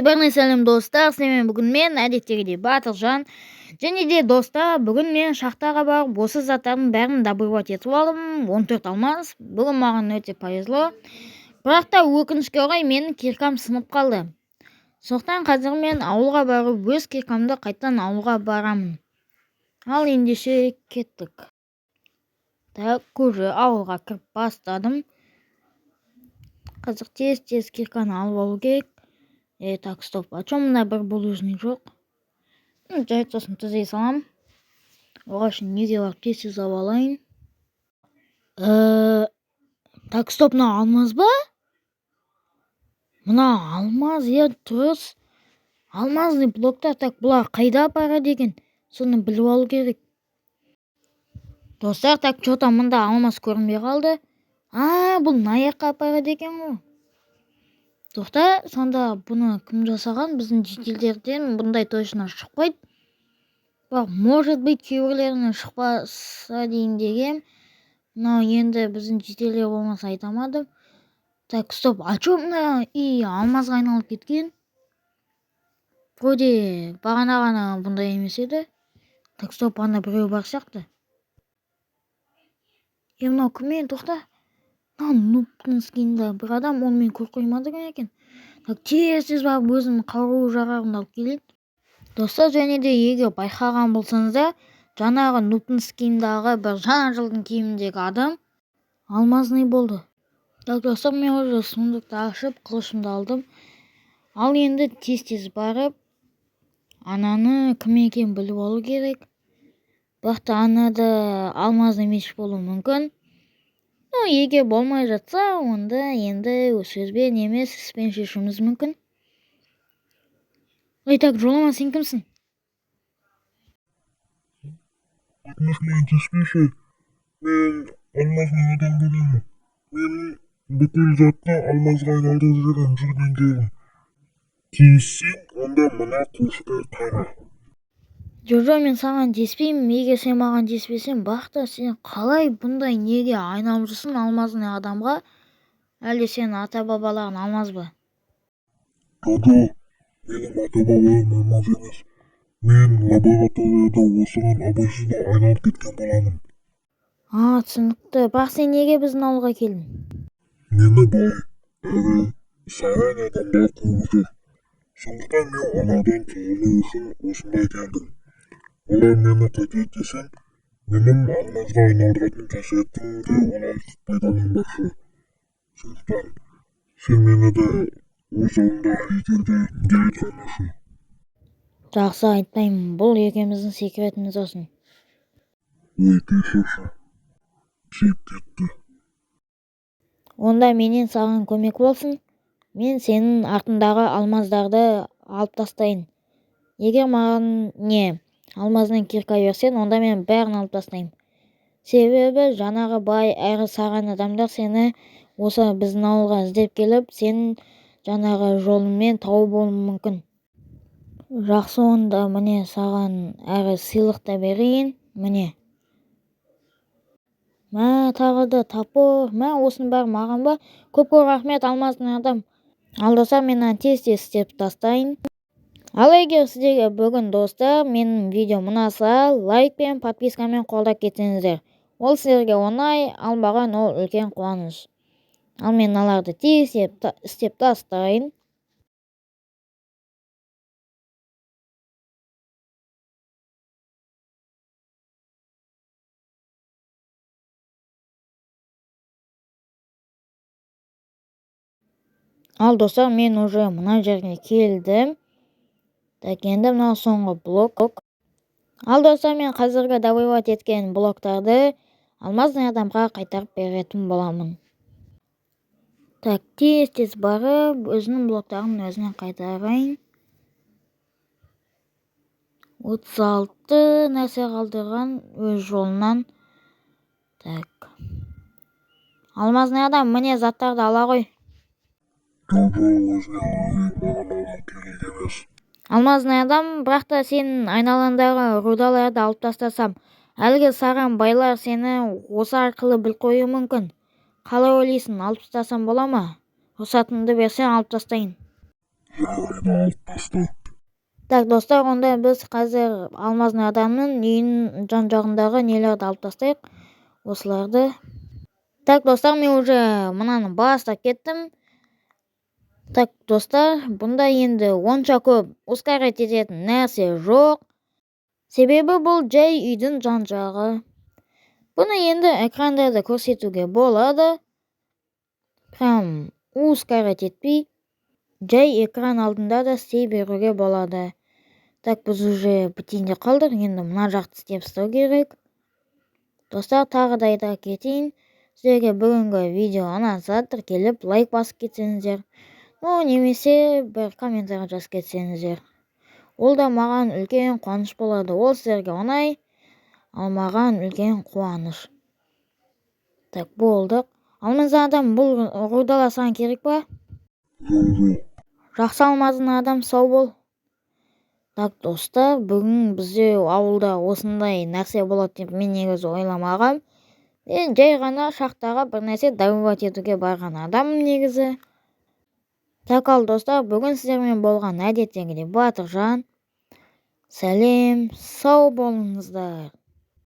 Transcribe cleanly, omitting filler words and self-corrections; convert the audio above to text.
Барыңа сәлем достар, сіздермен бүгін мен әдеттегідей Батылжан және де достар, бүгін мен шахтаға барып осы заттардың бәрін добывать етіп алдым. 14 алмаз. Бүгін маған өте повезло. Бірақ та өкінішке орай менің киркам сынып қалды. Сондықтан қазір мен ауылға барып өз киркамды қайтадан ауылға барамын. Ал ендеше кеттік. Так, уже ауылға кіріп бастадым. Қазір тез кирканы алып алу керек. Так, стоп, а чем мына бір булыжник жоқ? Жарайды, сосын түзей салам. Оған үшін неге барып тез алып алайын. Так, стоп, мына алмаз ба? Мына алмаз, дұрыс. Алмазный блоктар, так, бұлар қайда апарады екен? Соны біліп алу керек. Достар, так, что-то мында алмаз көрінбей қалды. Бұл мына жаққа апарады екен ғой. Тоқта, сонда бұны кім жасаған? Біздің жителдерден бұндай точно шықпайды. Бірақ, может быть, кейбіреулерінен шықпаса дейін дегем. Но енді біздің жителдер болмаса айтамадым. Так, стоп, а чё мына алмазға айналып кеткен? Вроде бағана ғана бұндай емес еді. Так, стоп, ана біреу бар сияқты. Мынау кім? Тоқта. Нуптың скинда бір адам, оны мен көріп қоймады екен. Так, тез барып өзім қару жарағымды алып келейін. Достар, және де егер байқаған болсаңыздар, жаңағы нуптың скиндағы бір жаңа жылдың киіміндегі адам алмазный болды. Так, достар, мен уже сундукты ашып, қылышымды алдым. Ал енді тез барып, ананы кім екенін біліп алу керек. Бірақ та анада алмазный меч болуы мүмкін. Егер болмай жатса, онда енді сөзбен емес, іспен шешуіміз мүмкін. Так, жолама, сен кімсің? Өтініш мен теспейші, мен алмазный адам боламын. Мен бүкіл затты алмазға айналдырып жүргендерім. Тиіссең, онда мына қылышты қара. Жо, мен саған теспеймін, егер сен маған теспесең, бақта сен қалай бұндай неге айналып жүрсің алмазный адамға? Әлде сен ата-бабаларың алмаз ба? Менің ата-бабаларым алмаз емес. Мен лабораторияда осыған абайсызда айналып кеткен боламын. Түсінікті. Бірақ сен неге біздің ауылға келдің? Мені бай, әрі сарай адамдар қуып жүр. Сондықтан мен олардан қуылу үшін осындай келдім. Олар мені қайтейін десем, менің алмазға айналдыратын қасиетімді олар пайдаланбақшы. Сондықтан сен мені де өз ауылында егерде дерек қоймашы. Жақсы, айтпаймын. Бұл екеуміздің секретіміз olsun. Кешірші. Тиіп кетті. Онда менен саған көмек болсын. Мен сенің артындағы алмаздарды алып тастайын. Егер маған алмазның кирка берсең, онда мен бәрін алып тастайым. Себебі жаңағы бай әрі саған адамдар сені осы біздің ауылға іздеп келіп, сенің жаңағы жолыңмен тауып болуы мүмкін. Жақсы, онда міне саған әрі сыйлық та берейін. Міне. Тағы да тапыр. Осының бәрі маған ба? Көп рахмет, алмазный адам. Алдаса мен тез істеп тастайын. Ал егер сіздерге бүгін достар менің видеом ұнаса, лайк пен подпискамен қолдап кетсеңіздер. Ол сіздерге оңай, ал маған ол үлкен қуаныш. Ал мен аларды тез істеп тастайын. Ал достар, мен уже мына жерге келдім. Так, енді мына соңғы блок. Ал достар, мен қазіргі добывать еткен блоктарды алмазный адамға қайтарып беретін боламын. Так, тез барып, өзінің блоктарын өзіне қайтарайын. 36 нәрсе қалдырған өз жолынан. Так. Алмазный адам, міне заттарды ала ғой. Алмазный адам, бірақ та сенің айналаңдағы рудаларды алып тастасам, әлгі саған байлар сені осы арқылы біліп қоюы мүмкін. Қалай ойлайсың, алып тастасам бола ма? рұқсатыңды берсең алып тастайын. Жарайды, алып таста. Так, достар, онда біз қазір алмаздың адамның үйінің жан-жағындағы нелерді алып тастайық. Осыларды. Так, достар, мен уже мынаны бастап кеттім. Так, достар, бұнда енді онша көп ускорять ететін нәрсе жоқ. Себебі бұл жай үйдің жан-жағы. Бұны енді экрандарды көрсетуге болады. Прям ускорять етпей, жай экран алдында да істей беруге болады. Так, біз уже бітейінде қалдық, енді мына жақты істеп істеу керек. Достар, тағы да айта кетейін, сіздерге бүгінгі видео ұнаса тіркеліп лайк басып кетсеңіздер, немесе бір комментарий жазып кетсеңіздер. Ол да маған үлкен қуаныш болады. Ол сіздерге оңай, ал маған үлкен қуаныш. Так, болдық. Алмаздың адам, бұл рудала саған керек па? Жоқ. Жақсы алмаздың адам, сау бол. Так, достар, бүгін бізде ауылда осындай нәрсе болады деп мен негізі ойламағам. Мен жай ғана шахтаға бір нәрсе добывать етуге барған адаммын негізі. Так, ал достар, бүгін сіздермен болған әдеттегідей Батыржан. Сәлем, сау болыңыздар.